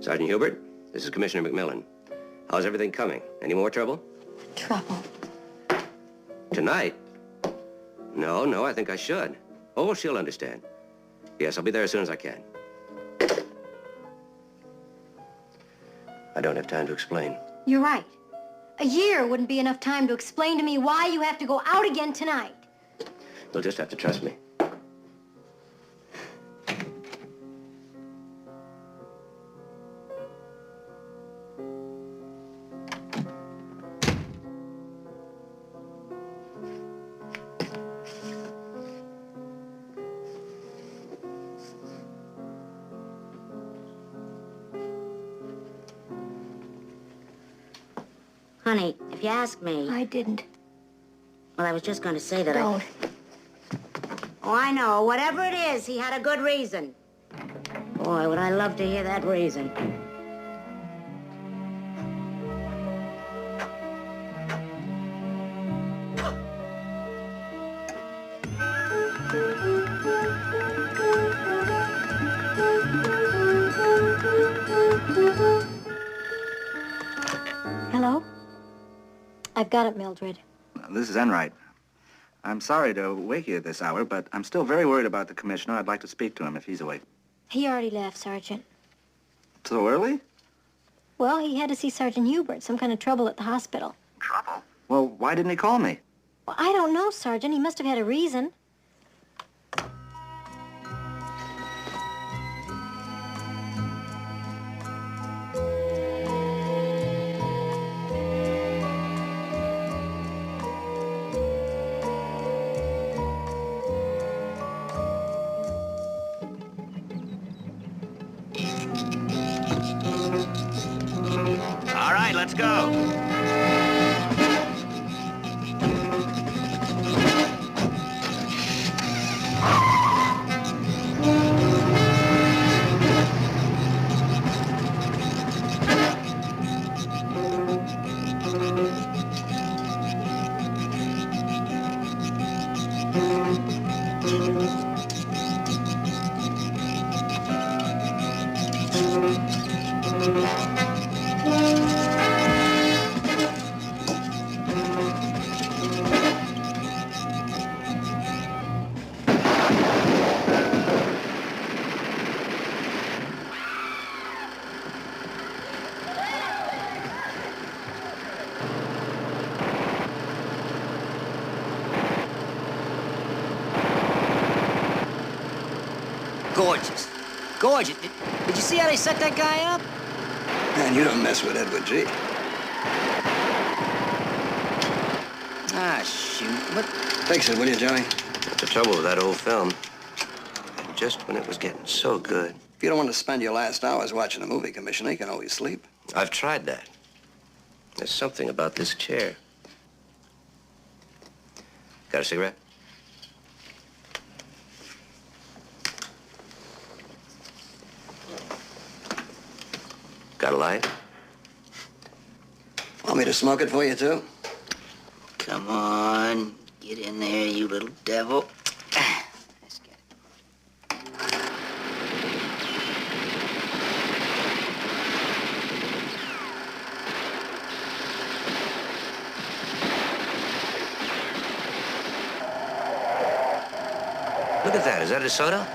Sergeant Hubert, this is Commissioner McMillan. How's everything coming? Any more trouble?
Trouble?
Tonight? No, I think I should. Oh, she'll understand. Yes, I'll be there as soon as I can. I don't have time to explain.
You're right. A year wouldn't be enough time to explain to me why you have to go out again tonight.
You'll just have to trust me.
Honey, if you ask me...
I didn't.
Well, I was just going to say that
Don't.
Oh, I know. Whatever it is, he had a good reason. Boy, would I love to hear that reason.
Hello? I've got it, Mildred.
This is Enright. I'm sorry to wake you at this hour, but I'm still very worried about the commissioner. I'd like to speak to him if he's awake.
He already left, Sergeant.
So early?
Well, he had to see Sergeant Hubert. Some kind of trouble at the hospital.
Trouble? Well, why didn't he call me?
Well, I don't know, Sergeant. He must have had a reason.
All right, let's go.
Gorgeous. Gorgeous. Did you see how they set that guy up?
Man, you don't mess with Edward G.
Ah, shoot. What?
Fix it, will you, Johnny?
That's the trouble with that old film. Just when it was getting so good.
If you don't want to spend your last hours watching a movie, Commissioner, you can always sleep.
I've tried that. There's something about this chair. Got a cigarette? Got a light?
Want me to smoke it for you, too?
Come on. Get in there, you little devil. Let's get it.
Look at that. Is that a soda?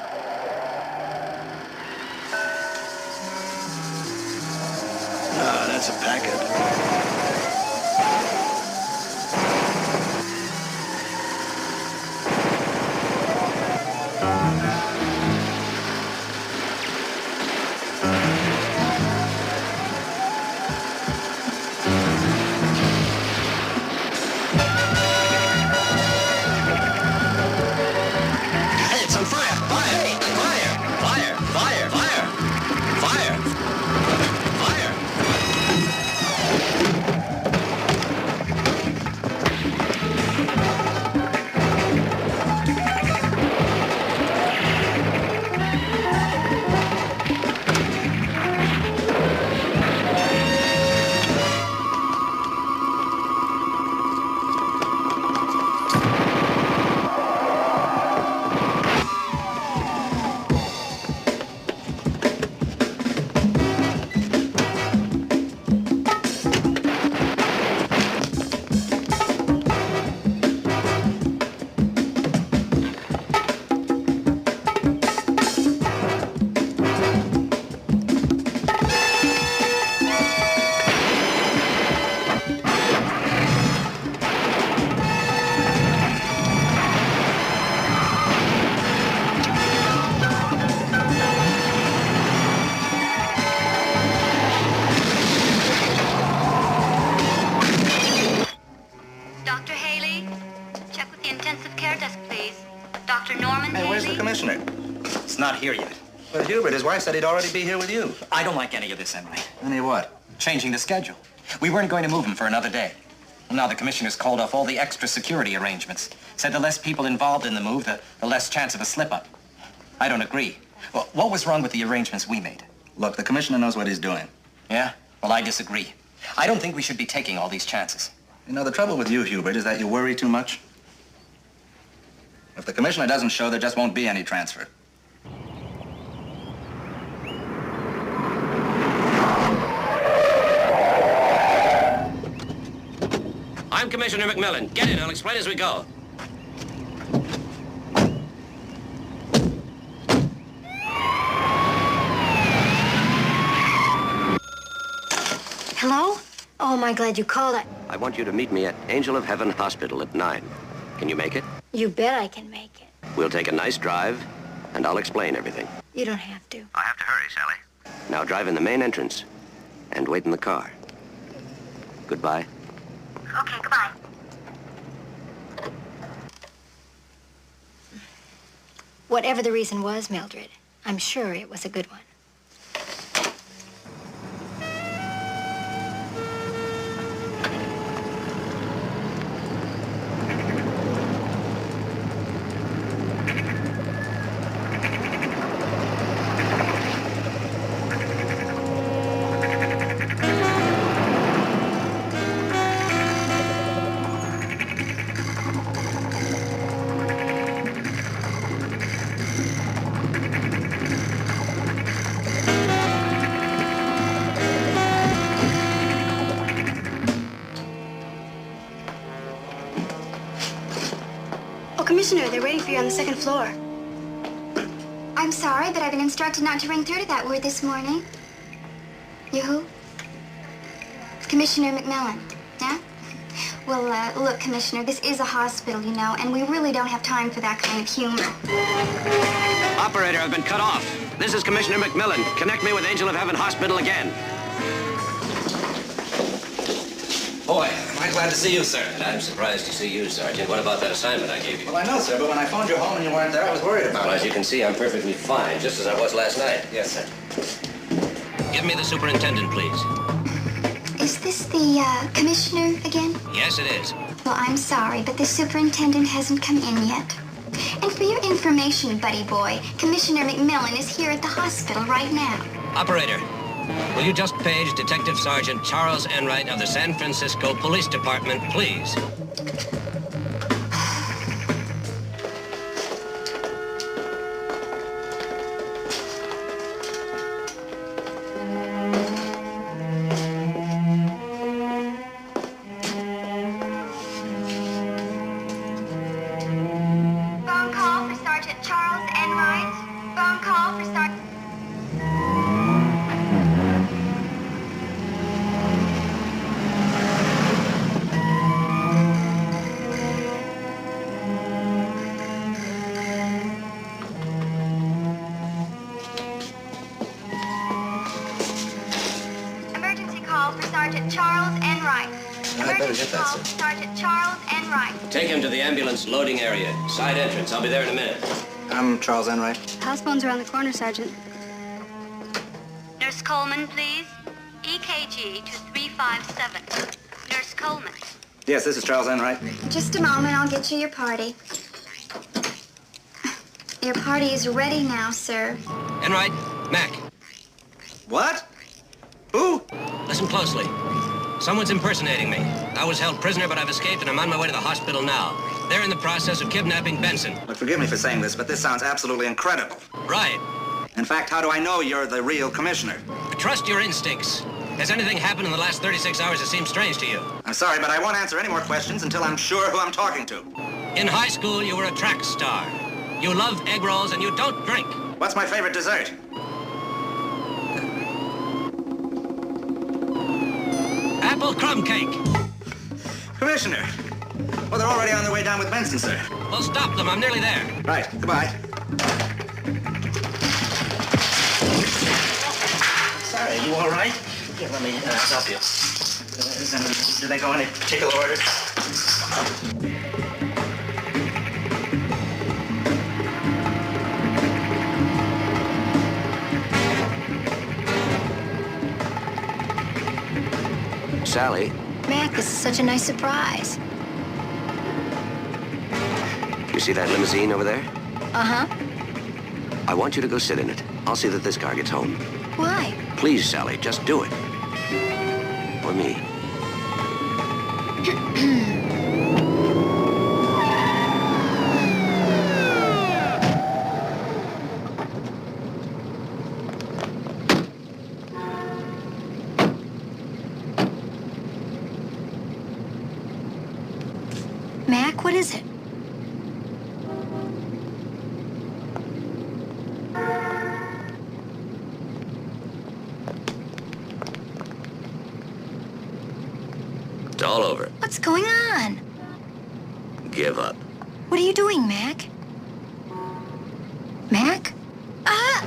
No, that's a packet.
Hey, it's on fire! Fire! Fire! Fire! Fire! Fire! Fire! Fire!
Dr. Haley, check with the intensive care desk, please. Dr. Norman
Hey, where's the
Haley?
commissioner?
It's not here yet.
But Hubert, his wife said he'd already be here with you.
I don't like any of this, Emily.
Any what?
Changing the schedule. We weren't going to move him for another day. Well, now the commissioner's called off all the extra security arrangements. Said the less people involved in the move, the less chance of a slip-up. I don't agree. Well, what was wrong with the arrangements we made?
Look, the commissioner knows what he's doing.
Yeah? Well, I disagree. I don't think we should be taking all these chances.
You know, the trouble with you, Hubert, is that you worry too much. If the commissioner doesn't show, there just won't be any transfer.
I'm Commissioner McMillan. Get in. I'll explain as we go.
Hello? Oh, am I glad you called.
I want you to meet me at Angel of Heaven Hospital at 9. Can you make it?
You bet I can make it.
We'll take a nice drive, and I'll explain everything.
You don't have to.
I have to hurry, Sally. Now drive in the main entrance and wait in the car. Goodbye.
Okay, goodbye.
Whatever the reason was, Mildred, I'm sure it was a good one.
Commissioner, they're waiting for you on the second floor. I'm sorry, but I've been instructed not to ring through to that word this morning. You who? Commissioner McMillan, yeah? Well, look, Commissioner, this is a hospital, you know, and we really don't have time for that kind of humor.
Operator!
Operator, I've been cut off. This is Commissioner McMillan. Connect me with Angel of Heaven Hospital again.
Boy, am I glad to see you, sir.
And I'm surprised to see you, Sergeant. What about that assignment I gave you?
Well, I know, sir, but when I phoned you home and you weren't there, I was worried about
Well,
it.
as you can see, I'm perfectly fine, just as I was last night.
Yes, sir.
Give me the superintendent, please.
Is this the, commissioner again?
Yes, it is.
Well, I'm sorry, but the superintendent hasn't come in yet. And for your information, buddy boy, Commissioner McMillan is here at the hospital right now.
Operator, will you just page Detective Sergeant Charles Enright of the San Francisco Police Department, please?
Phone call for Sergeant Charles Enright. Phone call for Sergeant... Emergency call for Sergeant Charles Enright. Emergency call for Sergeant Charles Enright.
Take him to the ambulance loading area. Side entrance. I'll be there in a minute.
I'm Charles Enright.
Housephone's around the corner, Sergeant.
Nurse Coleman, please. EKG to 357. Nurse Coleman.
Yes, this is Charles Enright.
Just a moment, I'll get you your party. Your party is ready now, sir.
Enright, Mac,
What? Who?
listen closely. Someone's impersonating me. I was held prisoner, but I've escaped, and I'm on my way to the hospital now. They're in the process of kidnapping Benson.
Look, forgive me for saying this, but this sounds absolutely incredible.
Right.
In fact, how do I know you're the real commissioner?
Trust your instincts. Has anything happened in the last 36 hours that seems strange to you?
I'm sorry, but I won't answer any more questions until I'm sure who I'm talking to.
In high school, you were a track star. You love egg rolls, and you don't drink.
What's my favorite dessert?
Apple crumb cake.
Commissioner. Well, they're already on their way down with Benson, sir.
Well, stop them. I'm nearly there.
Right. Goodbye. Sorry, you all right? Here, let me help you. Do they go in any particular order?
Sally,
Mac, this is such a nice surprise.
you see that limousine over there?
Uh-huh.
I want you to go sit in it. I'll see that this car gets home.
Why?
Please, Sally, just do it. For me.
Mac, what is it?
It's all over.
What's going on?
Give up.
What are you doing, Mac? Mac? Ah!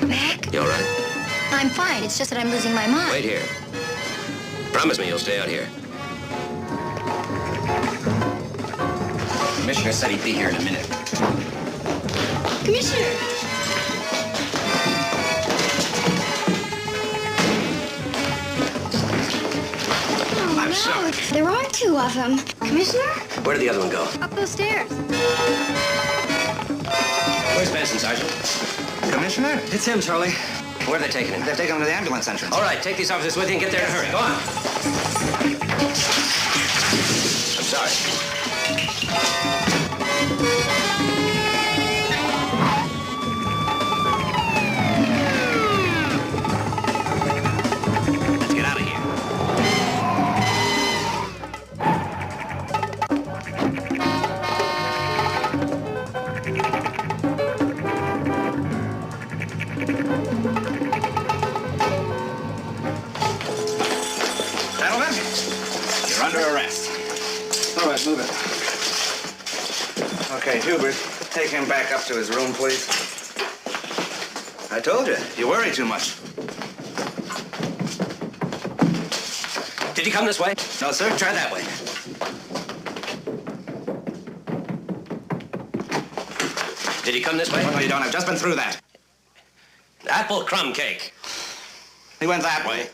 Mac?
You all right?
I'm fine. It's just that I'm losing my mind.
Wait here. Promise me you'll stay out here.
The commissioner said he'd be here in a minute.
Commissioner!
I'm
No,
sorry.
there are two of them. Commissioner?
Where did the other one go?
Up those stairs.
Where's Benson, Sergeant?
Commissioner?
It's him, Charlie.
Where are they taking him?
They've taken him to the ambulance entrance.
All right, take these officers with you and get there in a hurry. Go on. I'm sorry. Let's get out of here.
Gentlemen, you're under arrest.
All right, move it.
Okay, Hubert, take him back up to his room, please? I told you, you worry too much.
Did you come this way?
No, sir, try that way.
Did you come this way?
Oh, no, you don't. I've just been through that.
Apple crumb cake.
He went that way.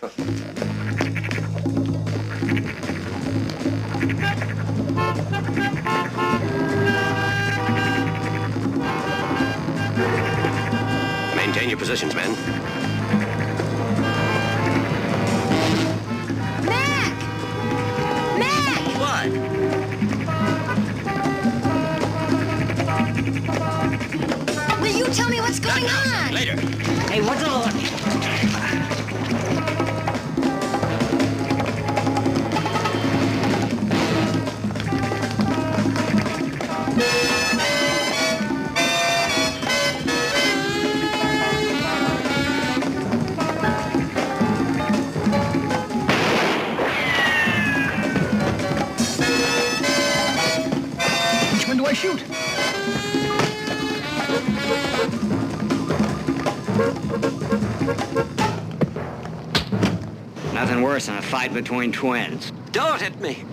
Maintain your positions, men.
Mac! Mac!
What?
Will you tell me what's going on?
Later.
Hey, what's all that? Which one do I shoot? Nothing worse than a fight between twins.
Don't hit me.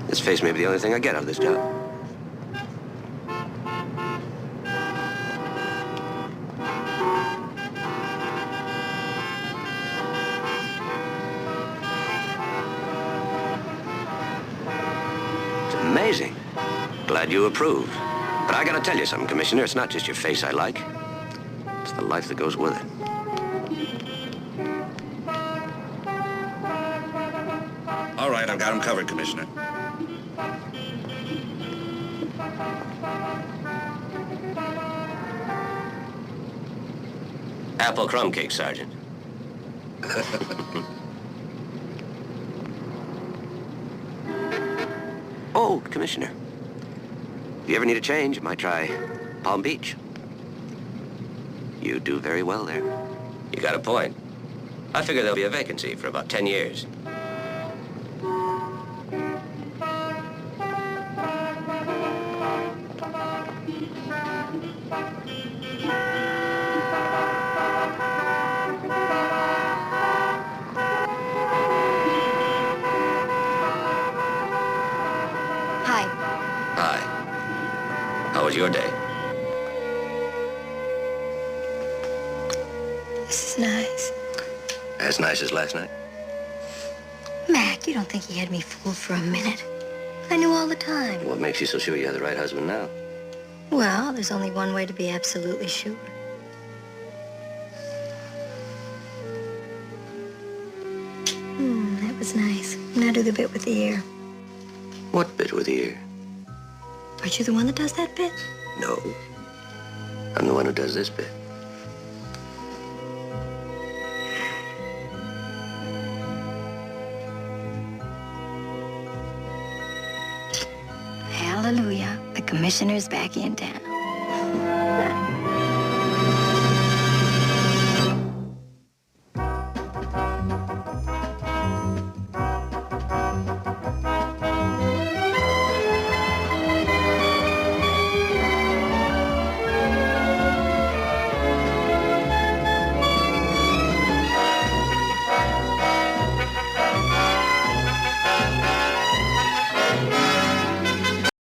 This face may be the only thing I get out of this job. It's amazing. Glad you approve. But I gotta tell you something, Commissioner. It's not just your face I like. It's the life that goes with it.
All right, I've got him covered, Commissioner.
Apple crumb cake, Sergeant. Oh, Commissioner. If you ever need a change, you might try Palm Beach. You do very well there. You got a point. I figure there'll be a vacancy for about 10 years.
Hi.
Hi. How was your day?
This is nice.
As nice as last night?
Mac, you don't think he had me fooled for a minute? I knew all the time.
What makes you so sure you have the right husband now?
Well, there's only one way to be absolutely sure. That was nice. Now do the bit with the ear.
What bit with the ear?
Aren't you the one that does that bit?
No. I'm the one who does this bit.
Hallelujah. The commissioner's back in town.